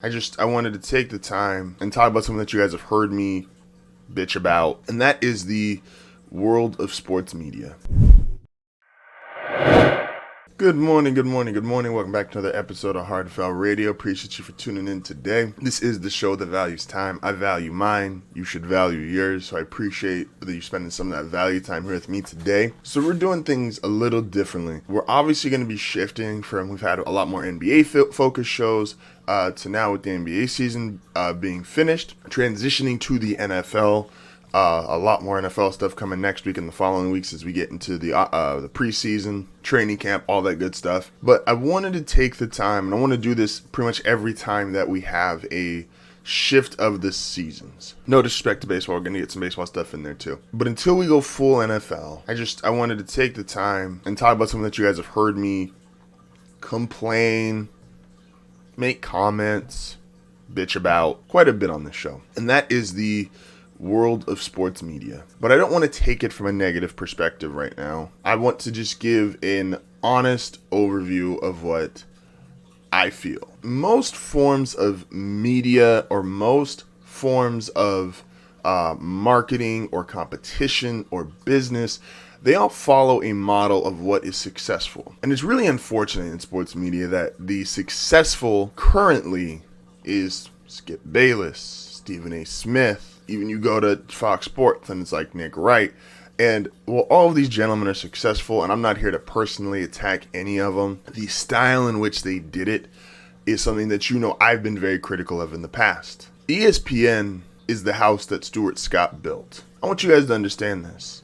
I wanted to take the time and talk about something that you guys have heard me bitch about, and that is the world of sports media. Good morning. Welcome back to another episode of Hard to Foul Radio. Appreciate you for tuning in today. This is the show that values time. I value mine. You should value yours. So I appreciate that you're spending some of that value time here with me today. So we're doing things a little differently. We're obviously going to be shifting from, we've had a lot more NBA focused shows to now with the NBA season being finished, transitioning to the NFL. A lot more NFL stuff coming next week and the following weeks as we get into the preseason, training camp, all that good stuff. But I wanted to take the time, and I want to do this pretty much every time that we have a shift of the seasons. No disrespect to baseball, we're going to get some baseball stuff in there too. But until we go full NFL, I wanted to take the time and talk about something that you guys have heard me complain, make comments, bitch about quite a bit on this show. And that is the world of sports media. But I don't want to take it from a negative perspective right now. I want to just give an honest overview of what I feel. Most forms of media or most forms of marketing or competition or business, they all follow a model of what is successful. And it's really unfortunate in sports media that the successful currently is Skip Bayless, Stephen A. Smith. Even you go to Fox Sports and it's like Nick Wright. And well, all of these gentlemen are successful, and I'm not here to personally attack any of them. The style in which they did it is something that I've been very critical of in the past. ESPN is the house that Stuart Scott built. I want you guys to understand this.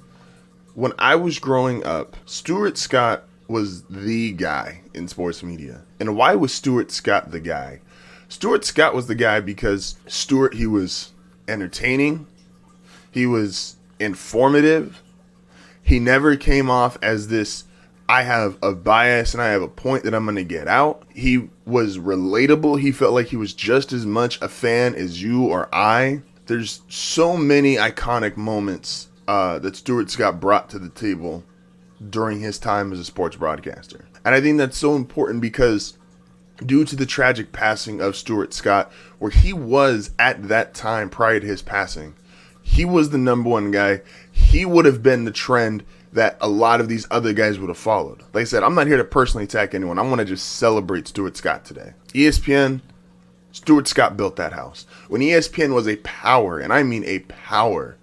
When I was growing up, Stuart Scott was the guy in sports media. And why was Stuart Scott the guy? Stuart Scott was the guy because he was entertaining, he was informative, he never came off as this, I have a bias and I have a point that I'm going to get out. He was relatable. He felt like he was just as much a fan as you or I. There's so many iconic moments that Stuart Scott brought to the table during his time as a sports broadcaster. And I think that's so important because due to the tragic passing of Stuart Scott, where he was at that time prior to his passing, he was the number one guy. He would have been the trend that a lot of these other guys would have followed. Like I said, I'm not here to personally attack anyone. I want to just celebrate Stuart Scott today. ESPN, Stuart Scott built that house. When ESPN was a power, and I mean a power,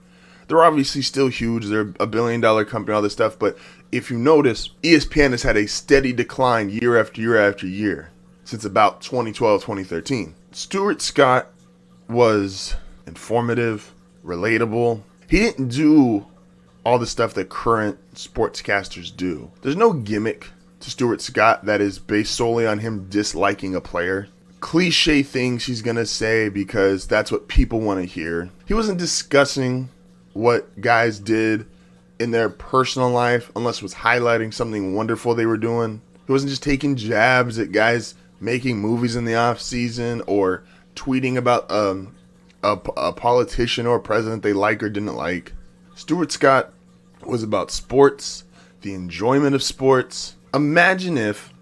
they're obviously still huge. They're $1 billion company, all this stuff. But if you notice, ESPN has had a steady decline year after year after year since about 2012, 2013. Stuart Scott was informative, relatable. He didn't do all the stuff that current sportscasters do. There's no gimmick to Stuart Scott that is based solely on him disliking a player. Cliche things he's going to say because that's what people want to hear. He wasn't discussing what guys did in their personal life unless it was highlighting something wonderful they were doing. He wasn't just taking jabs at guys making movies in the off season or tweeting about a politician or a president they like or didn't like. Stuart Scott was about sports, the enjoyment of sports. Imagine if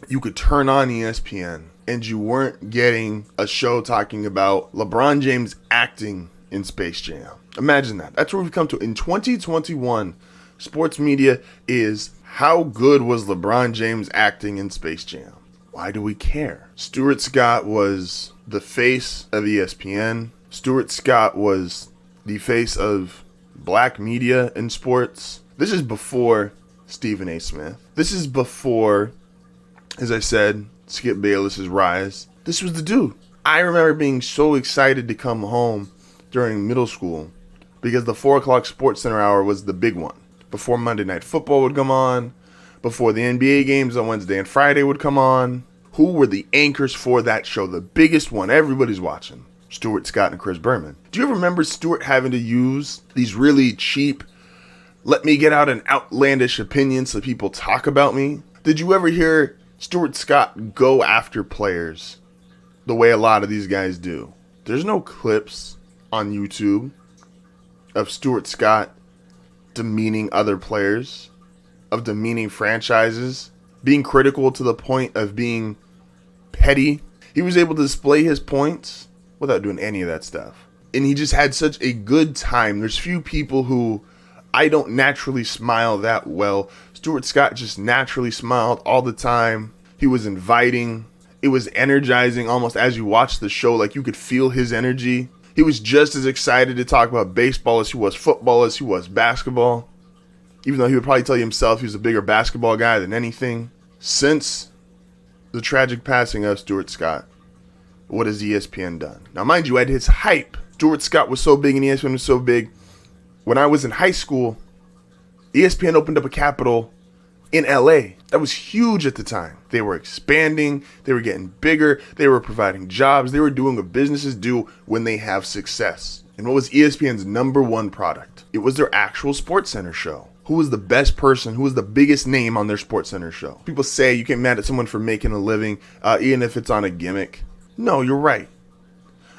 you could turn on ESPN and you weren't getting a show talking about LeBron James acting in Space Jam. Imagine that. That's where we've come to. In 2021, sports media is how good was LeBron James acting in Space Jam? Why do we care? Stuart Scott was the face of ESPN. Stuart Scott was the face of black media in sports. This is before Stephen A. Smith. This is before, as I said, Skip Bayless's rise. This was the dude. I remember being so excited to come home during middle school because the 4 o'clock Sports Center hour was the big one. Before Monday Night Football would come on, before the NBA games on Wednesday and Friday would come on. Who were the anchors for that show? The biggest one everybody's watching. Stuart Scott and Chris Berman. Do you ever remember Stuart having to use these really cheap, let me get out an outlandish opinion so people talk about me? Did you ever hear Stuart Scott go after players the way a lot of these guys do? There's no clips on YouTube of Stuart Scott demeaning other players, of demeaning franchises, being critical to the point of being petty. He was able to display his points without doing any of that stuff. And he just had such a good time. There's few people who I don't naturally smile that well. Stuart Scott just naturally smiled all the time. He was inviting. It was energizing almost as you watched the show. Like you could feel his energy. He was just as excited to talk about baseball as he was football, as he was basketball. Even though he would probably tell you himself he was a bigger basketball guy than anything. Since the tragic passing of Stuart Scott, what has ESPN done? Now, mind you, at his hype, Stuart Scott was so big and ESPN was so big. When I was in high school, ESPN opened up a Capitol in LA. That was huge at the time. They were expanding. They were getting bigger. They were providing jobs. They were doing what businesses do when they have success. And what was ESPN's number one product? It was their actual SportsCenter show. Who was the best person? Who was the biggest name on their SportsCenter show? People say you can't be mad at someone for making a living, even if it's on a gimmick. No, you're right.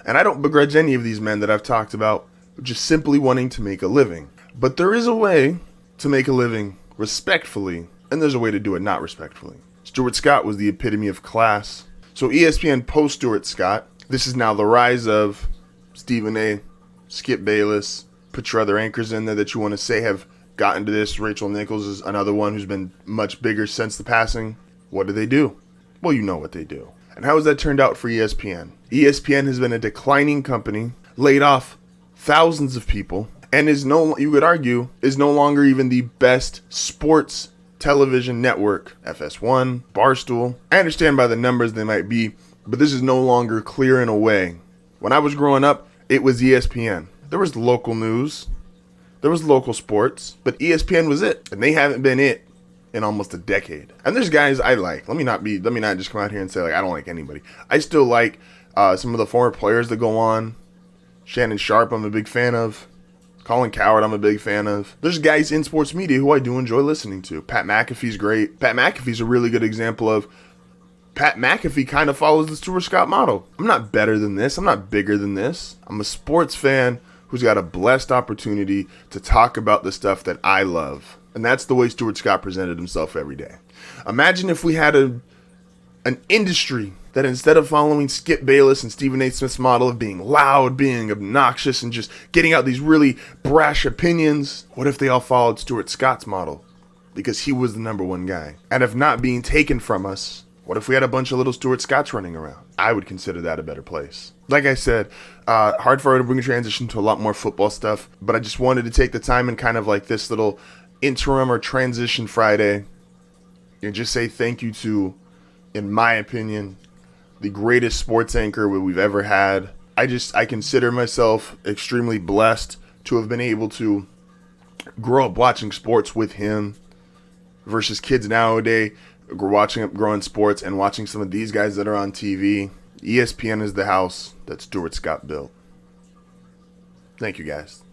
And I don't begrudge any of these men that I've talked about just simply wanting to make a living. But there is a way to make a living respectfully, and there's a way to do it not respectfully. Stuart Scott was the epitome of class. So ESPN post Stuart Scott, this is now the rise of Stephen A., Skip Bayless, put your other anchors in there that you want to say have gotten to this. Rachel Nichols is another one who's been much bigger since the passing. What do? Well, you know what they do. And how has that turned out for ESPN? ESPN has been a declining company, laid off thousands of people, and you could argue, is no longer even the best sports television network. FS1, Barstool. I understand by the numbers they might be, but this is no longer clear in a way. When I was growing up, it was ESPN. There was local news, there was local sports, but ESPN was it, and they haven't been it in almost a decade. And there's guys I like. Let me not just come out here and say like I don't like anybody. I still like some of the former players that go on. Shannon Sharp, I'm a big fan of. Colin Cowherd, I'm a big fan of. There's guys in sports media who I do enjoy listening to. Pat McAfee's great. Pat McAfee's a really good example of Pat McAfee kind of follows the Stuart Scott model. I'm not better than this. I'm not bigger than this. I'm a sports fan who's got a blessed opportunity to talk about the stuff that I love. And that's the way Stuart Scott presented himself every day. Imagine if we had an industry that instead of following Skip Bayless and Stephen A. Smith's model of being loud, being obnoxious, and just getting out these really brash opinions, what if they all followed Stuart Scott's model? Because he was the number one guy. And if not being taken from us, what if we had a bunch of little Stuart Scotts running around? I would consider that a better place. Like I said, hard for her to bring a transition to a lot more football stuff, but I just wanted to take the time and kind of like this little interim or transition Friday and just say thank you to, in my opinion, the greatest sports anchor we've ever had. I consider myself extremely blessed to have been able to grow up watching sports with him versus kids nowadays growing sports and watching some of these guys that are on TV. ESPN is the house that Stuart Scott built. Thank you, guys.